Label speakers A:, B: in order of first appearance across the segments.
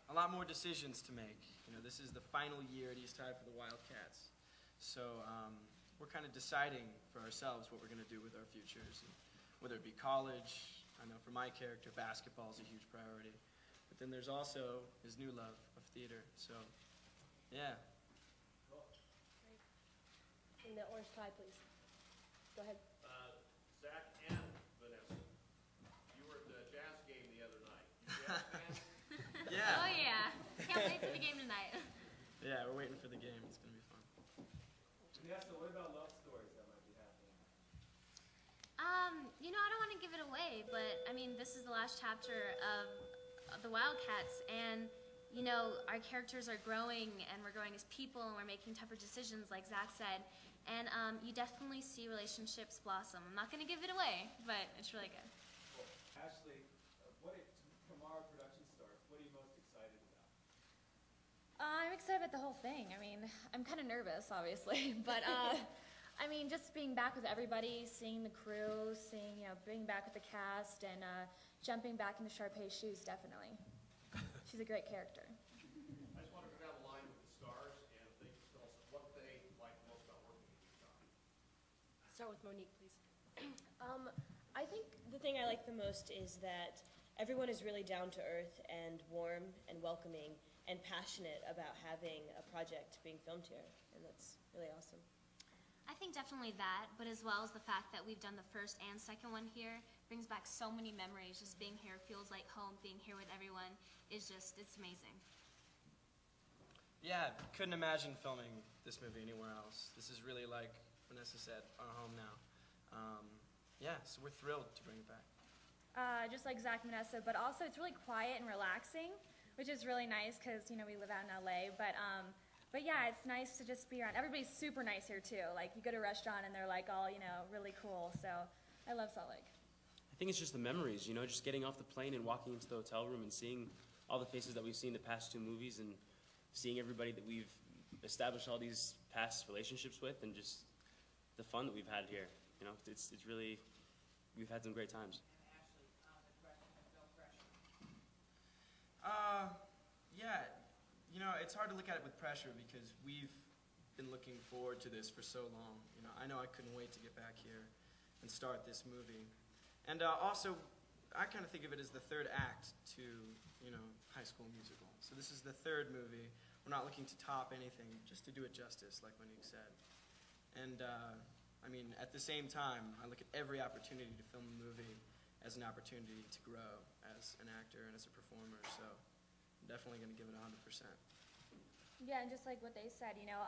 A: A lot more decisions to make. You know, this is the final year at East High for the Wildcats. So we're kind of deciding for ourselves what we're going to do with our futures, and whether it be college. I know for my character, basketball is a huge priority. But then there's also his new love of theater. So, yeah.
B: In the orange tie, please. Go ahead.
C: Zach and Vanessa, you were at the Jazz game the other night. You Jazz fans?
A: Yeah.
D: Oh yeah. Can't wait for the game tonight.
A: Yeah, we're waiting for the game. It's going to be fun.
E: Vanessa, what about love stories that might be happening?
D: You know, I don't want to give it away, but I mean, this is the last chapter of the Wildcats, and you know, our characters are growing, and we're growing as people, and we're making tougher decisions, like Zach said. And you definitely see relationships blossom. I'm not going to give it away, but it's really good.
E: Well, Ashley, tomorrow production starts. What are you most excited about?
F: I'm excited about the whole thing. I mean, I'm kind of nervous, obviously, but I mean, just being back with everybody, seeing the crew, being back with the cast, and jumping back into Sharpay's shoes, definitely. She's a great character.
C: I just want to go down the line with the stars, and if they just tell us what they like most about working with each other.
B: Start with Monique, please. I think the thing I like the most is that everyone is really down to earth and warm and welcoming and passionate about having a project being filmed here, and that's really awesome.
D: I think definitely that, but as well as the fact that we've done the first and second one here brings back so many memories. Just being here feels like home. Being here with everyone is just, it's amazing.
A: Yeah, couldn't imagine filming this movie anywhere else. This is really, like Vanessa said, our home now. Yeah, so we're thrilled to bring it back.
F: Just like Zach and Vanessa, but also it's really quiet and relaxing, which is really nice because, you know, we live out in LA. But yeah, it's nice to just be around. Everybody's super nice here too. Like, you go to a restaurant and they're like all, you know, really cool. So I love Salt Lake.
G: I think it's just the memories, you know, just getting off the plane and walking into the hotel room and seeing all the faces that we've seen the past two movies, and seeing everybody that we've established all these past relationships with, and just the fun that we've had here. You know, it's really, we've had some great times.
A: Yeah, you know, it's hard to look at it with pressure because we've been looking forward to this for so long. You know, I couldn't wait to get back here and start this movie. And also, I kind of think of it as the third act to, you know, High School Musical. So this is the third movie. We're not looking to top anything, just to do it justice, like Monique said. And, I mean, at the same time, I look at every opportunity to film a movie as an opportunity to grow as an actor and as a performer. So I'm definitely going to give it 100%.
F: Yeah, and just like what they said, you know,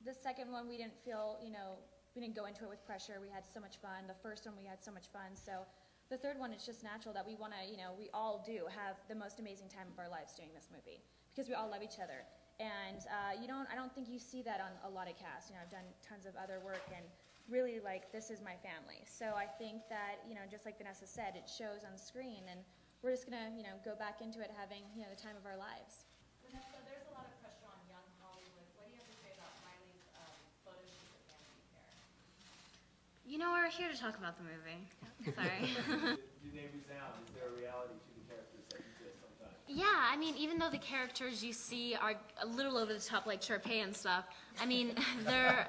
F: the second one we didn't feel, you know, we didn't go into it with pressure. We had so much fun. The first one we had so much fun. So the third one, it's just natural that we want to, you know, we all do have the most amazing time of our lives doing this movie because we all love each other. And I don't think you see that on a lot of casts. You know, I've done tons of other work, and really, like, this is my family. So I think that, you know, just like Vanessa said, it shows on screen, and we're just going to, you know, go back into it having, you know, the time of our lives.
H: Vanessa, there's a lot of pressure on young Hollywood. What do you have to say about Miley's photo shoot with Vanity Fair?
D: You know, we're here to talk about the movie. Sorry.
E: Do they resound? Is there a reality to the characters that you did sometimes?
D: Yeah, I mean, even though the characters you see are a little over the top, like Sharpay and stuff, I mean, they're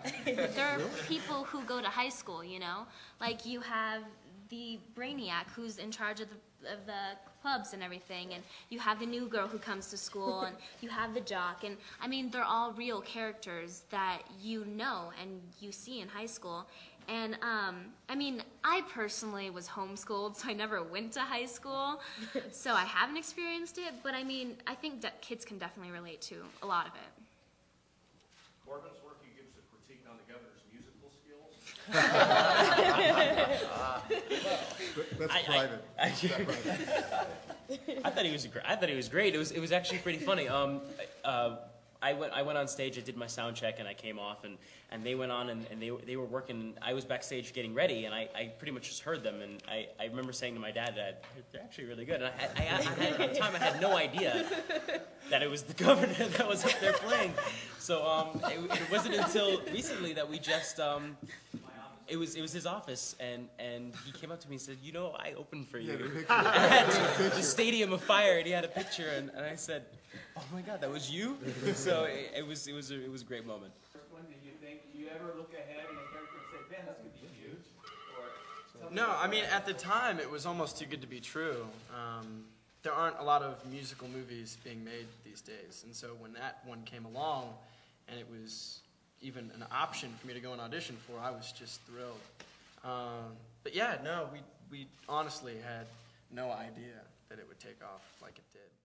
D: people who go to high school, you know? Like, you have the brainiac who's in charge of the clubs and everything, and you have the new girl who comes to school, and you have the jock, and I mean, they're all real characters that you know and you see in high school. And I mean, I personally was homeschooled, so I never went to high school, so I haven't experienced it, but I mean, I think that kids can definitely relate to a lot of it.
C: Corbin's work, he gives a critique on the governor's musical skills.
I: That's private.
G: I thought he was great. It was actually pretty funny. I went on stage, I did my sound check, and I came off, and they went on, and they were working. I was backstage getting ready, and I pretty much just heard them, and I remember saying to my dad, they're actually really good. And at the time, I had no idea that it was the governor that was up there playing. So it wasn't until recently that we just it was his office, and he came up to me and said, "You know, I opened for
I: Yeah,
G: you."
I: the picture.
G: At the stadium of fire, and he had a picture, and I said, "Oh my God, that was you!" So it was a great moment.
E: First one, did you ever look ahead in a character and say, man, this could be huge? Or something
A: No,
E: like
A: I mean,
E: that?
A: at the time, it was almost too good to be true. There aren't a lot of musical movies being made these days, and so when that one came along, and it was even an option for me to go and audition for, I was just thrilled. But yeah, no, we honestly had no idea that it would take off like it did.